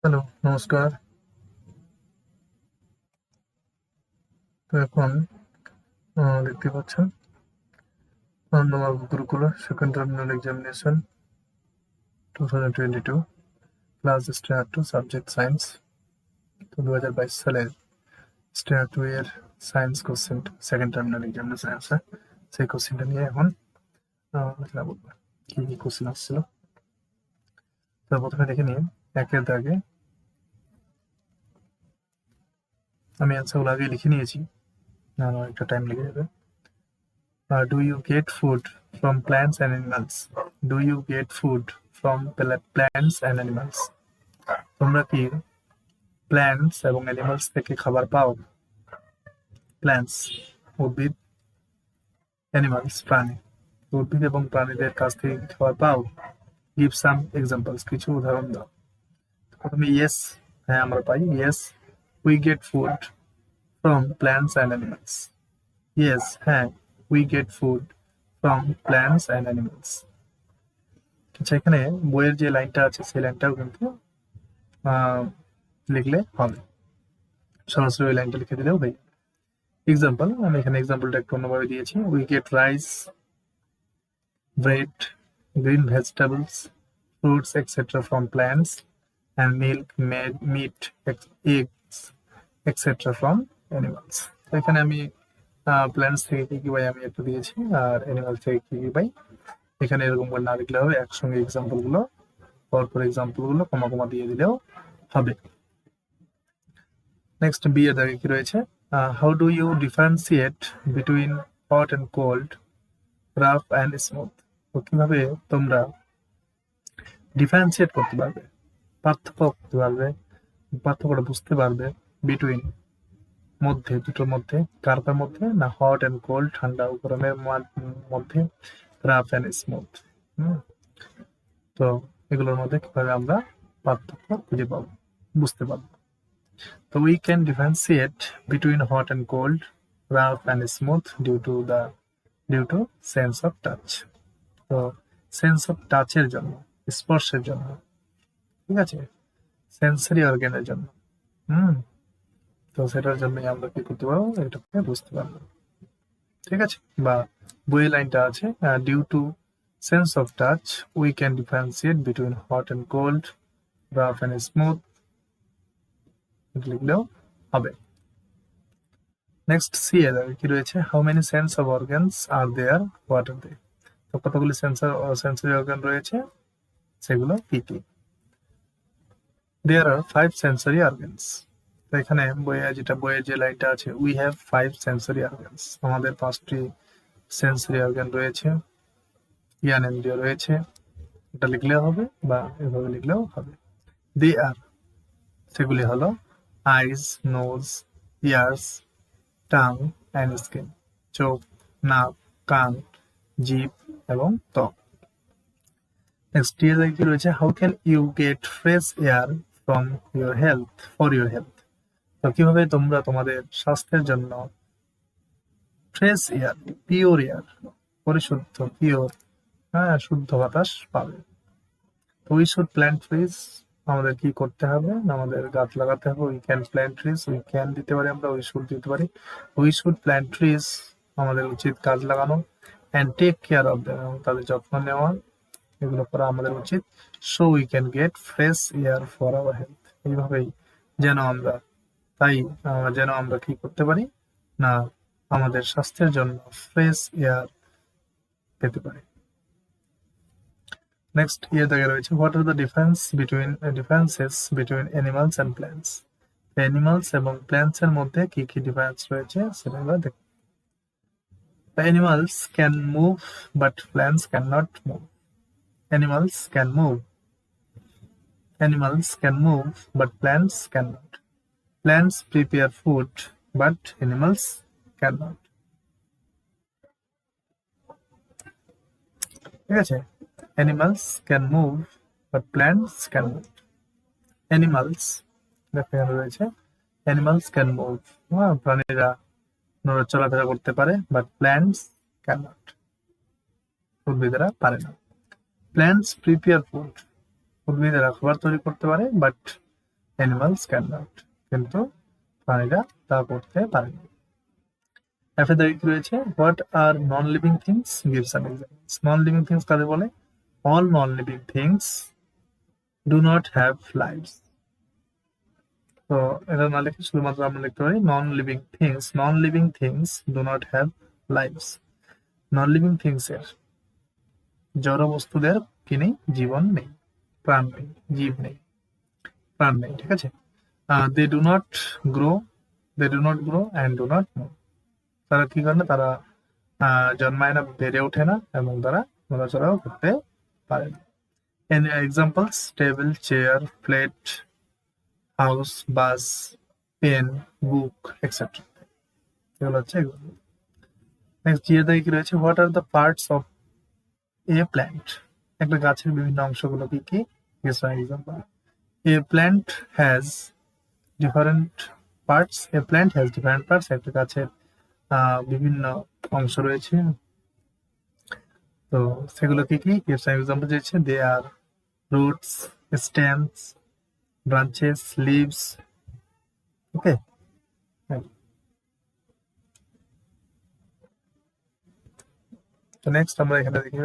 Hello, নমস্কার। তো এখন দেখতে পাচ্ছেন আনন্দবাবু Gurukula second terminal examination 2022 class standard 2 subject science. তো 2022 সালের স্ট্যান্ডার্ড 2 এর science question second terminal examination আছে। সেই কোশ্চেনটা নিয়ে এখন আলোচনা করবো। কি কি কোশ্চেন আসছিল। তো প্রথমে দেখে নিন একের দাগে। আমি অ্যান্সারগুলো আগে লিখে নিয়েছি, আমার একটা টাইম লেগে যাবে। Do you get food from plants and animals? Do you get food from plants and animals? তোমরা কি প্ল্যান্টস এবং অ্যানিমালস থেকে খাবার পাও? প্ল্যান্টস উদ্ভিদ, অ্যানিমালস প্রাণী, উদ্ভিদ এবং প্রাণীদের কাছ থেকে কি খাবার পাও? গিভ সাম এক্সাম্পলস, কিছু উদাহরণ দাও। প্রথমে ইয়েস, হ্যাঁ আমরা পাই। Yes we get food from plants and animals. Yes, হ্যাঁ, we get food from plants and animals. আচ্ছা, এখানে বইয়ের যে লাইনটা আছে সেই লাইনটাও কিন্তু লিখলে হবে, সরাসরি ওই লাইনটা লিখে দিলেও হয়ে যাবে। এক্সাম্পল, আমি এখানে এক্সাম্পলটা একটু অন্যভাবে দিয়েছি। We get rice, bread, green vegetables, fruits etcetera from plants and milk, meat, eggs etcetera from animals. তো এখানে আমি প্ল্যান্টস থেকে কি কি পাই আমি একটু দিয়েছি, আর অ্যানিমালস থেকে কি কি পাই এখানে এরকম করে না লিখলে হবে, একসঙ্গে এক্সাম্পল গুলো পরপর এক্সাম্পল গুলো কমা কমা দিয়ে দিলেও হবে। নেক্সট বি এর দাগে কি রয়েছে? How do you differentiate between hot and cold, rough and smooth? তো কিভাবে তোমরা ডিফারেন্সিয়েট করতে পারবে, পার্থক্য করতে পারবে, পার্থক্যটা বুঝতে পারবে বিটুইন মধ্যে, দুটোর মধ্যে, কার কার মধ্যে না, হট অ্যান্ড কোল্ড, ঠান্ডা ও গরমের মধ্যে, রাফ অ্যান্ড স্মুথ। তো এগুলোর মধ্যে কিভাবে আমরা পার্থক্য খুঁজে পাবো, বুঝতে পারবো। তো we can differentiate between hot and cold, rough and smooth due to sense of touch. তো সেন্স অফ টাচের জন্য, স্পর্শের জন্য, ঠিক আছে, সেন্সরি অর্গানের জন্য। তো সেটার জন্যই আমরা কি করতে পারবো, এটাকে বুঝতে পারবো, ঠিক আছে। বা বইয়ের লাইনটা আছে, due to sense of touch we can differentiate between hot and cold, rough and smooth, লিখলেও হবে। নেক্সট সি এর কি রয়েছে? How many sense of organs are there, what are they? তো কতগুলি সেন্সরি অর্গান রয়েছে, সেগুলো কি কি? There are 5 sensory organs. তো এখানে বইয়ের যে লাইনটা আছে, উই হ্যাভ 5 সেন্সরি অর্গানস, আমাদের 5টি সেন্সরি অর্গান রয়েছে, জ্ঞানেন্দ্রিয় রয়েছে, এটা লিখলেও হবে বা এভাবে লিখলেও হবে। দে আর, সেগুলি হলো eyes, nose, ears, tongue and skin, চোখ, নাক, কান, জিভ এবং ত্বক। নেক্সট কি রয়েছে? How can you get fresh air from your health, for your health? তো কিভাবে তোমরা তোমাদের স্বাস্থ্যের জন্য ফ্রেশ এয়ার, পিওর এয়ার, পরিশুদ্ধ, পিওর, হ্যাঁ, শুদ্ধ বাতাস পাবে? তো উই শুড প্ল্যান্ট ট্রিজ, আমাদের কি করতে হবে, আমাদের গাছ লাগাতে হবে। We can plant trees, we can দিতে পারি আমরা, উই শুড দিতে পারি। উই শুড প্ল্যান্ট ট্রিজ, আমাদের উচিত গাছ লাগানো, and take care of them, এবং তাদের যত্ন নেওয়া, এগুলো করা আমাদের উচিত। So we can get fresh air for our health, এইভাবেই যেন আমরা যেন আমরা কি করতে পারি না, আমাদের স্বাস্থ্যের জন্য ফ্রেশ এয়ার পেতে পারি। নেক্সট দাগে রয়েছে, what are the differences between animals and plants? Animals এবং প্ল্যান্টস এর মধ্যে কি কি ডিফারেন্স রয়েছে সেটা আমরা দেখব। Animals can move but plants can not move. Animals can move. Animals can move, but plants cannot. Plants prepare food, but animals cannot. ঠিক আছে? Animals can move, but plants cannot. Animals, দেখো এখানে রয়েছে, Animals can move. প্রাণীরা চলাফেরা করতে পারে, but plants cannot. উদ্ভিদেরা পারে না। Plants prepare food. উদ্ভিদেরা খাবার তৈরি করতে পারে, বাট অ্যানিমালস ক্যান নট, কিন্তু প্রাণীরা তা করতে পারে না। এফে কি রয়েছে, what are non living things, gives an examples. Non living things কাদের বলে? All non living things do not have lives. তো এটা না লিখে শুধুমাত্র আমরা লিখতে পারি non living things do not have lives. Non living things এর জড় বস্তুদের কি নেই? জীবন নেই, প্রাণ নেই, জীব নেই, প্রাণ নেই, ঠিক আছে। They do not grow, and do not move. তারা কি করে না? তারা জন্মায় না, বেড়ে ওঠে না, এবং তারা নড়াচড়াও করতে পারে না। Examples, table, chair, plate, house, bus, pen, book, etcetera. এগুলো হচ্ছে এগুলো। নেক্সট জিএতে কি রয়েছে, what are the parts of a plant. একটা গাছের বিভিন্ন অংশগুলো কি কি? Example, a plant has different parts. A plant has different parts. একটা গাছের বিভিন্ন অংশ রয়েছে, তো সেগুলো কি কি? এক্সাম্পল দিয়েছে, দে আর রুটস, স্টেমস, ব্রাঞ্চেস, লিভস। ওকে, তো নেক্সট আমরা এখানে দেখি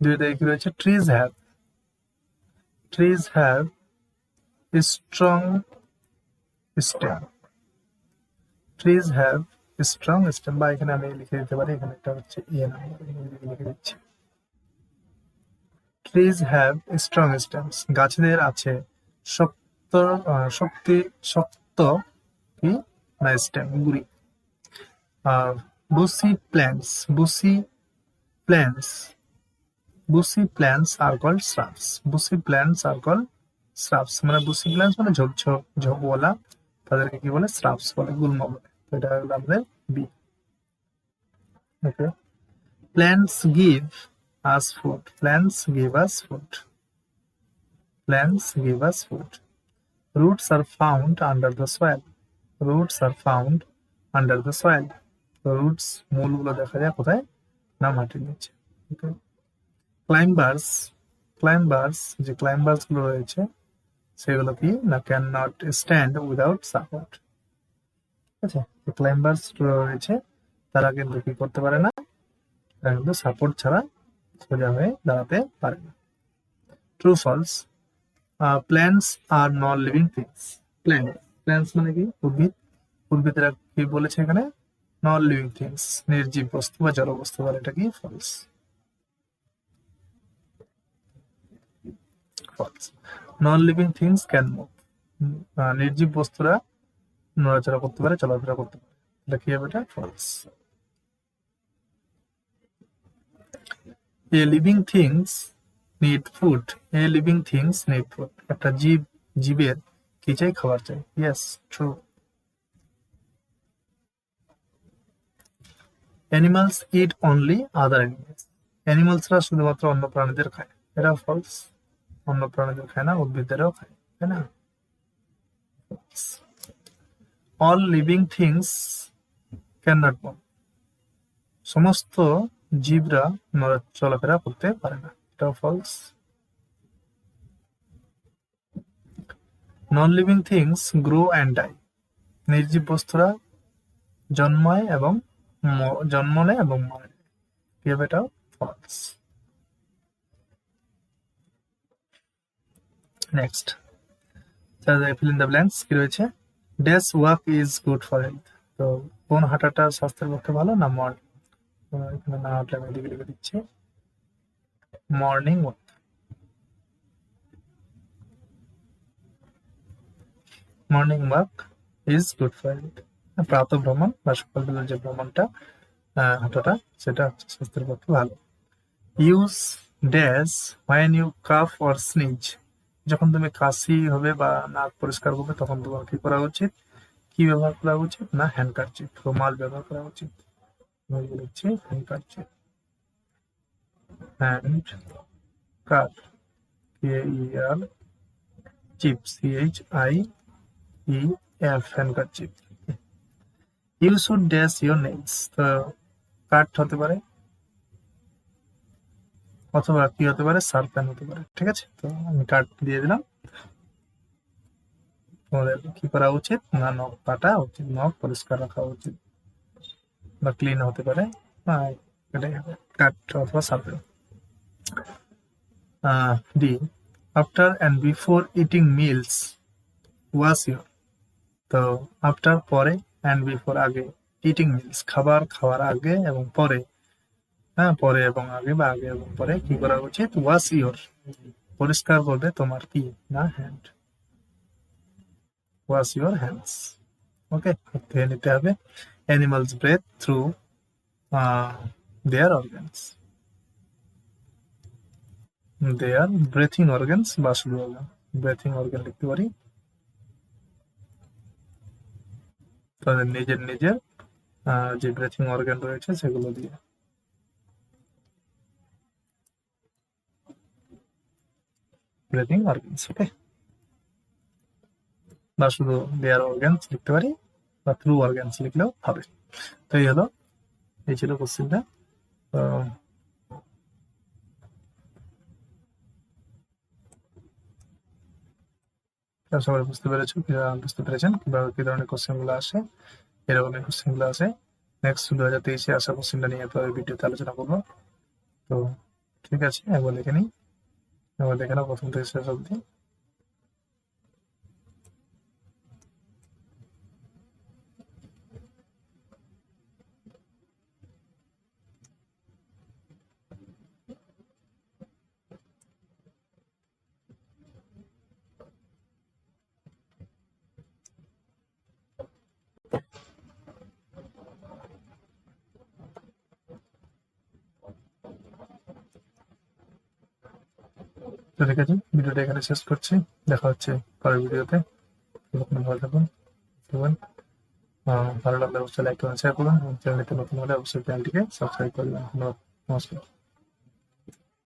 দুইটা কি রয়েছে, trees have strong stem. Trees have strong stem, বা এখানে আমি লিখে দিতে পারি, এখানে একটা হচ্ছে নাম্বার লিখে দিচ্ছি। ট্রিজ হ্যাভ স্ট্রং স্টেমস, গাছেদের আছে শক্ত শক্ত কি না স্টেম, গুড়ি। Bushy plants are called shrubs. Bushy plants are called shrubs, মানে বুসি প্ল্যান্টস মানে ঝোপওয়ালা, তাদেরকে কি বলে? শ্রাবস বলে, গুল্ম বলে। তো এটা হলো আমাদের B. Okay, plants give us food. Roots are found under the soil. তো রুটস, মূলগুলো দেখা যায় কোথায়? না মাটির নিচে। ওকে, ক্লাইম্বার্স যে ক্লাইম্বার্স গুলো রয়েছে সেগুলো কি না? Can not stand without support. ঠিক আছে, ক্লাইম্বার্স রয়েছে, তারা কিন্তু কি করতে পারে না? তারা কিন্তু সাপোর্ট ছাড়া সোজা হয়ে দাঁড়াতে পারে না। ট্রু ফলস, প্ল্যান্টস আর নন লিভিং থিংস। প্ল্যান্টস মানে কি? উদ্ভিদেরা কি বলেছে এখানে? নন লিভিং থিংস, নির্জীব বস্তু বা জড় বস্তু বলে, এটা কি? False. Non living things can move, নির্জীব বস্তুরা নড়াচড়া করতে পারে, চলাফেরা করতে পারে, এটা কি হবে? এটা false. A living things need food. একটা জীবের কি চাই? খাবার চাই। Yes, true. Animals eat only other অ্যানিমালসরা শুধুমাত্র অন্য প্রাণীদের খায়, এটা ফলস। অন্য প্রাণীদের খায় না, উদ্ভিদেরও খায়, তাই না? All living things can not move, সমস্ত জীবরা চলাফেরা করতে পারে না, এটাও false. Non living things grow and die, নির্জীব বস্তুরা জন্ম নেয় এবং মরে, কি হবে? এটাও false. Next, fill in the blanks কি রয়েছে? Dash walk is good for health. তো কোন হাঁটাটা স্বাস্থ্যের পক্ষে ভালো? না মর্নিং। এখানে না হাঁটলে আমি এদিকে লিখে দিচ্ছি, morning walk. Morning walk is good for health. প্রাতঃ ভ্রমণ বা সকালবেলার যে ভ্রমণটা, হাঁটাটা, সেটা স্বাস্থ্যের পক্ষে ভালো। Use dash when you cough or sneeze. যখন তুমি কাশি হবে বা নাক পরিষ্কার করবে, তখন তোমার কি করা উচিত? কি ব্যবহার করা উচিত? না হ্যান্ডকারচিফ, রুমাল ব্যবহার করা উচিত। লিখছি handkerchief, handker, KER, chief, CHIEF, handkerchief. You should dash your nails. তো কাট হতে পারে, অথবা কি হতে পারে? শার্পেন হতে পারে। ঠিক আছে, তো আমি কাট দিয়ে দিলাম। তোমাদের কি করা উচিত না, নখ কাটা উচিত, নখ পরিষ্কার রাখা উচিত, বা ক্লিন হতে পারে, বা কাট অথবা সাপে। D, after and before eating meals wash your. তো আফটার পরে, অ্যান্ড বিফোর আগে, ইটিং মিলস খাবার খাওয়ার আগে এবং পরে, হ্যাঁ পরে এবং আগে বা আগে এবং পরে কি করা উচিত, ওয়াশ ইউর পরিষ্কার করবে তোমার কি না hand, wash your hands. Okay, ধুয়ে নিতে হবে। Animals breathe through their organs, their breathing organs বা শুধু অর্গান, ব্রেথিং অর্গান লিখতে পারি, তাদের নিজের নিজের যে ব্রেথিং অর্গান রয়েছে সেগুলো দিয়ে, ব্রেথিং অর্গানস। ওকে, বা শুধু দেয়ার অর্গানস লিখতে পারি, বা থ্রু অর্গানস লিখলেও হবে। তো এই ছিল কোশ্চেনটা। তো সবাই বুঝতে পেরেছেন কিভাবে কি ধরনের কোশ্চেন গুলো আসে, এরকম কোশ্চেন গুলো আসে। নেক্সট 2023-এ আসা কোশ্চেনটা নিয়ে পরে ভিডিওতে আলোচনা করবো। তো ঠিক আছে, একবার দেখে নিই, একবার দেখে নাও প্রথম থেকে শেষ অব্দি। তো ঠিক আছে, ভিডিওটা এখানে শেষ করছি, দেখা হচ্ছে পরের ভিডিওতে। ততক্ষণ ভালো থাকুন, থাকবেন। ভালো লাগলে অবশ্যই লাইক করুন, শেয়ার করুন, এবং চ্যানেলটি নতুন হলে অবশ্যই চ্যানেলটিকে সাবস্ক্রাইব করবেন। ধন্যবাদ, নমস্কার।